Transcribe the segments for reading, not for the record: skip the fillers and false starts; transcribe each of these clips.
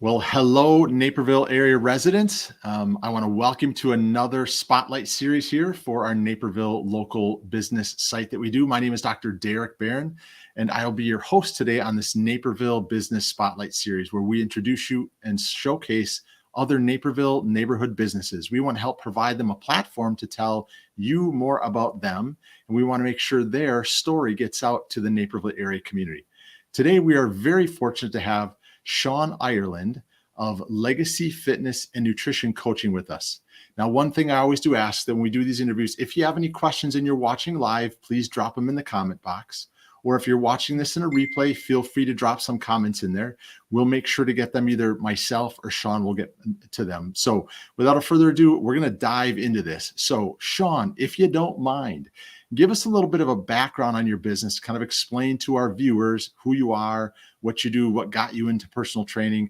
Well, hello, Naperville area residents. I want to welcome to another Spotlight series here for our Naperville local business site that we do. My name is Dr. Derek Barron, and I'll be your host today on this Naperville Business Spotlight series, where we introduce you and showcase other Naperville neighborhood businesses. We want to help provide them a platform to tell you more about them, and we want to make sure their story gets out to the Naperville area community. Today, we are very fortunate to have Shaun Ireland of Legacy Fitness and Nutrition Coaching with us. Now, one thing I always do ask that when we do these interviews, if you have any questions and you're watching live, please drop them in the comment box. Or if you're watching this in a replay, feel free to drop some comments in there. We'll make sure to get them. Either myself or Shaun will get to them. So without further ado, we're going to dive into this. So Shaun, if you don't mind, give us a little bit of a background on your business, kind of explain to our viewers who you are, what you do, what got you into personal training.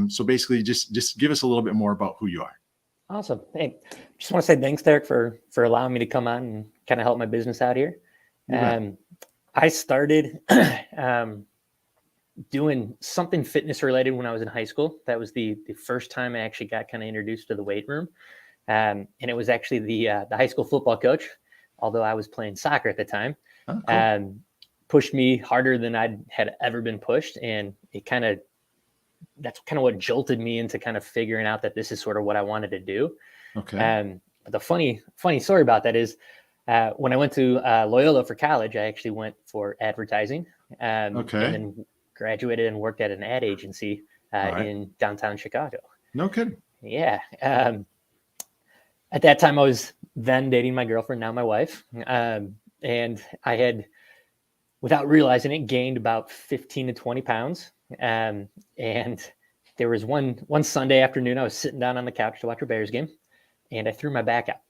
So basically just give us a little bit more about who you are. Awesome. Hey, just want to say thanks, Derek, for allowing me to come on and kind of help my business out here. I started doing something fitness related when I was in high school. That was the first time I actually got kind of introduced to the weight room. And it was actually the high school football coach, although I was playing soccer at the time, pushed me harder than I had ever been pushed. And that's kind of what jolted me into kind of figuring out that this is sort of what I wanted to do. Okay. But the funny story about that is, when I went to Loyola for college, I actually went for advertising, and then graduated and worked at an ad agency in downtown Chicago. No kidding. Yeah. At that time, I was then dating my girlfriend, now my wife, and I had, without realizing it, gained about 15 to 20 pounds. And there was one Sunday afternoon, I was sitting down on the couch to watch a Bears game, and I threw my back out.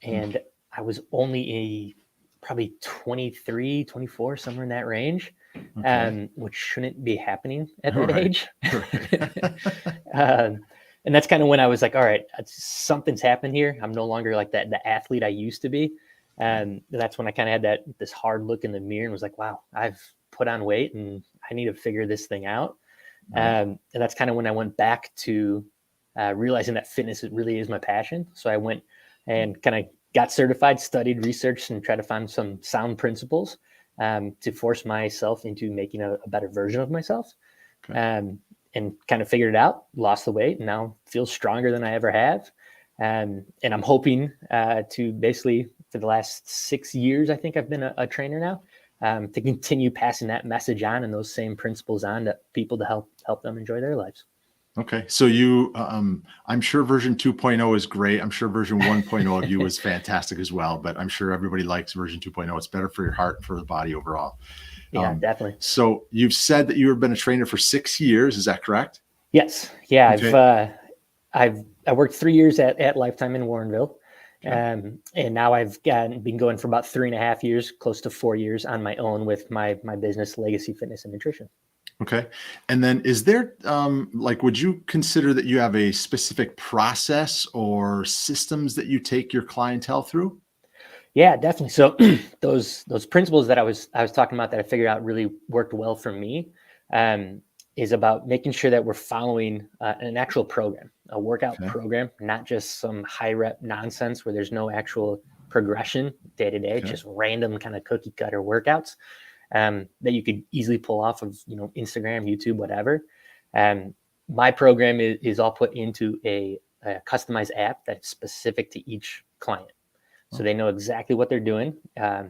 And I was only probably 23, 24, somewhere in that range, which shouldn't be happening at that age. And that's kind of when I was like, all right, something's happened here. I'm no longer like the athlete I used to be. And that's when I kind of had this hard look in the mirror and was like, wow, I've put on weight and I need to figure this thing out. And that's kind of when I went back to realizing that fitness really is my passion. So I went and kind of got certified, studied, researched, and tried to find some sound principles to force myself into making a better version of myself. And kind of figured it out, lost the weight, and now feel stronger than I ever have. And I'm hoping to basically, for the last 6 years, I think I've been a trainer now, to continue passing that message on and those same principles on to people to help them enjoy their lives. Okay. So you, I'm sure version 2.0 is great. I'm sure version 1.0 of you was fantastic as well, but I'm sure everybody likes version 2.0. It's better for your heart and for the body overall. Yeah, definitely. So you've said that you have been a trainer for 6 years. Is that correct? Yes. Yeah. Okay. I worked 3 years at Lifetime in Warrenville. And now I've been going for about 3.5 years, close to 4 years on my own with my business, Legacy Fitness and Nutrition. Okay. And then is there, would you consider that you have a specific process or systems that you take your clientele through? Yeah, definitely. So those principles that I was talking about that I figured out really worked well for me, is about making sure that we're following an actual program, a workout program, not just some high rep nonsense where there's no actual progression day to day, just random kind of cookie cutter workouts that you could easily pull off of, Instagram, YouTube, whatever. My program is all put into a customized app that's specific to each client. So they know exactly what they're doing.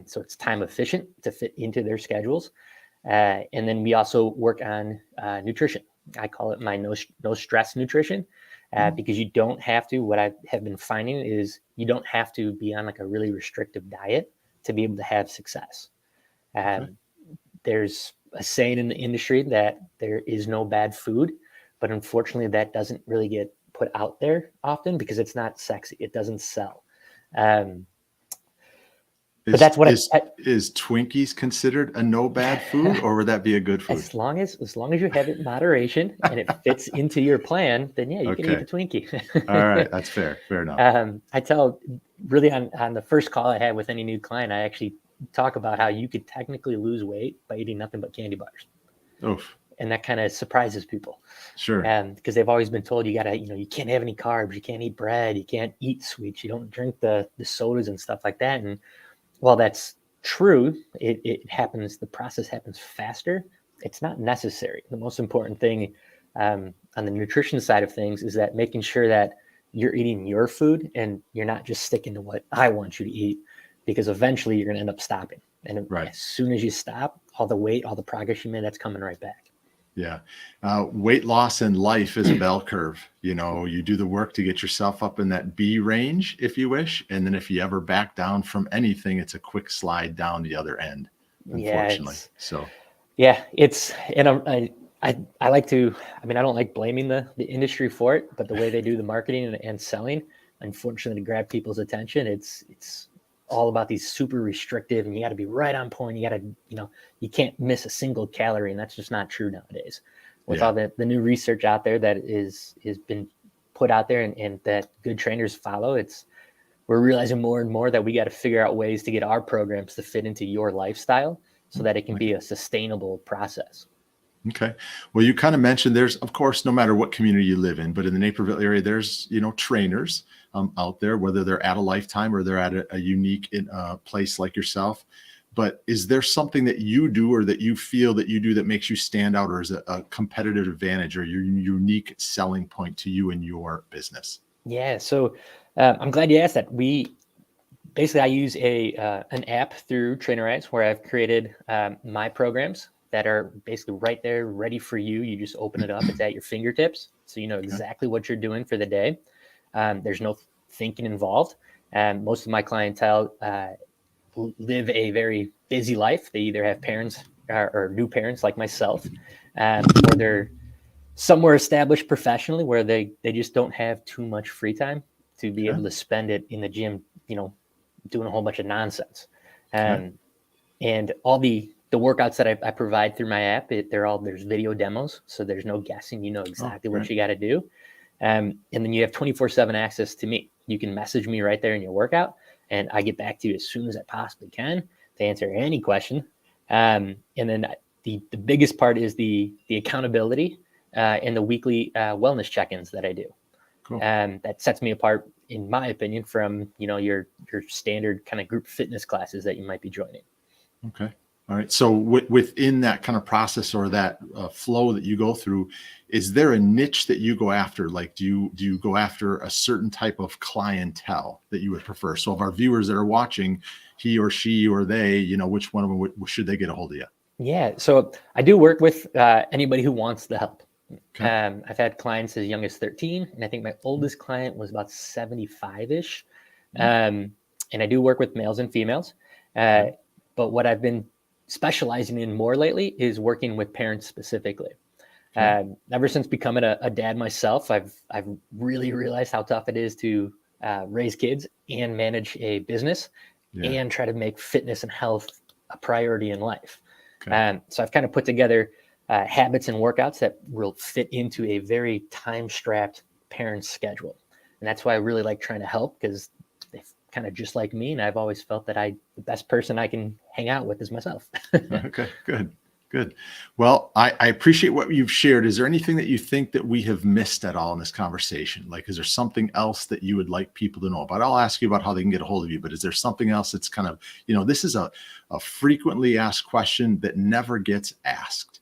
So it's time efficient to fit into their schedules. And then we also work on nutrition. I call it my no stress nutrition, because you don't have to, what I have been finding is you don't have to be on like a really restrictive diet to be able to have success. There's a saying in the industry that there is no bad food, but unfortunately that doesn't really get put out there often because it's not sexy. It doesn't sell. But that's what is Twinkies considered a no bad food, or would that be a good food? As long as you have it in moderation and it fits into your plan, then yeah, you can eat a Twinkie. All right, that's fair. Fair enough. I tell really on the first call I had with any new client, I actually talk about how you could technically lose weight by eating nothing but candy bars. Oof. And that kind of surprises people. Sure. Because they've always been told you gotta, you can't have any carbs, you can't eat bread, you can't eat sweets, you don't drink the sodas and stuff like that. And while that's true, it happens, the process happens faster. It's not necessary. The most important thing on the nutrition side of things is that making sure that you're eating your food and you're not just sticking to what I want you to eat, because eventually you're going to end up stopping. And as soon as you stop, all the weight, all the progress you made, that's coming right back. Yeah. Weight loss in life is a bell curve. You do the work to get yourself up in that B range, if you wish. And then if you ever back down from anything, it's a quick slide down the other end, unfortunately. I like to, I don't like blaming the industry for it, but the way they do the marketing and selling, unfortunately, to grab people's attention, it's all about these super restrictive, and you got to be right on point. You got to, you can't miss a single calorie, and that's just not true nowadays. With all the new research out there that has been put out there and that good trainers follow, we're realizing more and more that we got to figure out ways to get our programs to fit into your lifestyle so that it can be a sustainable process. Okay. Well, you kind of mentioned there's, of course, no matter what community you live in, but in the Naperville area, there's, trainers out there, whether they're at a Lifetime or they're at a unique place like yourself. But is there something that you do or that you feel that you do that makes you stand out, or is it a competitive advantage or your unique selling point to you and your business? Yeah. So I'm glad you asked that. I use an app through TrainerEyes where I've created my programs that are basically right there, ready for you. You just open it up. It's at your fingertips. So you know exactly what you're doing for the day. There's no thinking involved. Most of my clientele live a very busy life. They either have parents or new parents like myself, or they're somewhere established professionally where they just don't have too much free time to be able to spend it in the gym, doing a whole bunch of nonsense. And all the workouts that I provide through my app, there's video demos. So there's no guessing, exactly what you got to do. And then you have 24/7 access to me. You can message me right there in your workout, and I get back to you as soon as I possibly can to answer any question. And then the biggest part is the accountability and the weekly wellness check-ins that I do. Cool. That sets me apart, in my opinion, from your standard kind of group fitness classes that you might be joining. Okay. All right. So within that kind of process or that flow that you go through, is there a niche that you go after? Like, do you go after a certain type of clientele that you would prefer? So of our viewers that are watching, he or she or they, which one of them should they get a hold of you? Yeah. So I do work with anybody who wants the help. Okay. I've had clients as young as 13, and I think my oldest client was about 75-ish. And I do work with males and females. But what I've been specializing in more lately is working with parents specifically. Ever since becoming a dad myself, I've really realized how tough it is to raise kids and manage a business and try to make fitness and health a priority in life. Okay. So I've kind of put together habits and workouts that will fit into a very time-strapped parent's schedule. And that's why I really like trying to help, because they're kind of just like me, and I've always felt that the best person I can hang out with is myself. Okay, good. Well, I appreciate what you've shared. Is there anything that you think that we have missed at all in this conversation? Like, is there something else that you would like people to know about? I'll ask you about how they can get a hold of you, but is there something else that's kind of, this is a frequently asked question that never gets asked?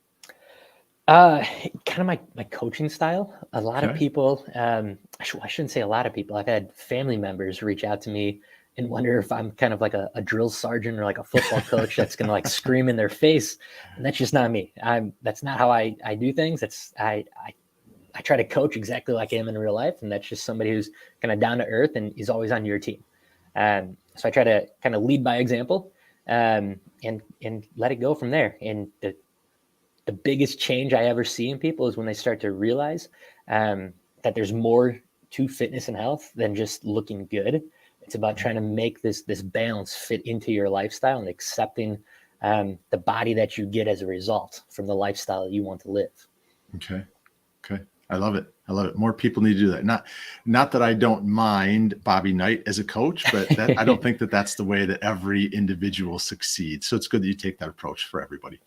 Kind of my coaching style. A lot of people, I shouldn't say a lot of people. I've had family members reach out to me and wonder if I'm kind of like a drill sergeant or like a football coach that's going to like scream in their face. And that's just not me. That's not how I do things. I try to coach exactly like I am in real life. And that's just somebody who's kind of down to earth and is always on your team. So I try to kind of lead by example, and let it go from there. And the biggest change I ever see in people is when they start to realize that there's more to fitness and health than just looking good. It's about trying to make this balance fit into your lifestyle and accepting the body that you get as a result from the lifestyle that you want to live. Okay. I love it. I love it. More people need to do that. Not that I don't mind Bobby Knight as a coach, but that, I don't think that that's the way that every individual succeeds. So it's good that you take that approach for everybody.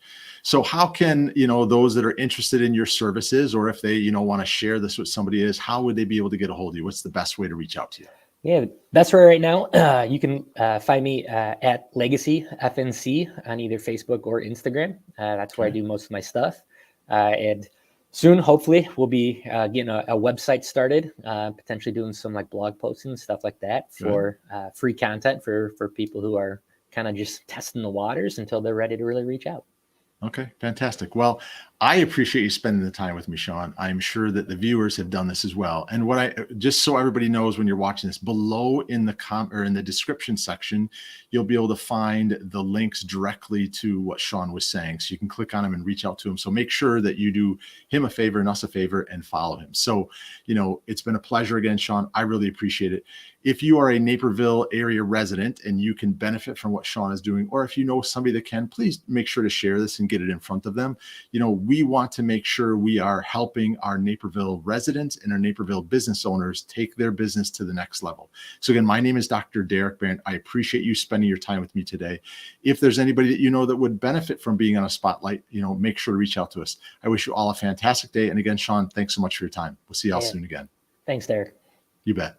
So how can, those that are interested in your services, or if they, want to share this with somebody is, how would they be able to get a hold of you? What's the best way to reach out to you? Yeah, that's where right now you can find me at Legacy FNC on either Facebook or Instagram. That's where I do most of my stuff. And soon, hopefully, we'll be getting a website started, potentially doing some like blog posting and stuff like that for free content for people who are kind of just testing the waters until they're ready to really reach out. Okay, fantastic. Well, I appreciate you spending the time with me, Shaun. I'm sure that the viewers have done this as well. And just so everybody knows, when you're watching this, below in the description section, you'll be able to find the links directly to what Shaun was saying. So you can click on them and reach out to him. So make sure that you do him a favor and us a favor and follow him. So, it's been a pleasure again, Shaun. I really appreciate it. If you are a Naperville area resident and you can benefit from what Shaun is doing, or if you know somebody that can, please make sure to share this and get it in front of them. We want to make sure we are helping our Naperville residents and our Naperville business owners take their business to the next level. So again, my name is Dr. Derek Barron. I appreciate you spending your time with me today. If there's anybody that that would benefit from being on a spotlight, make sure to reach out to us. I wish you all a fantastic day. And again, Shaun, thanks so much for your time. We'll see y'all soon again. Thanks, Derek. You bet.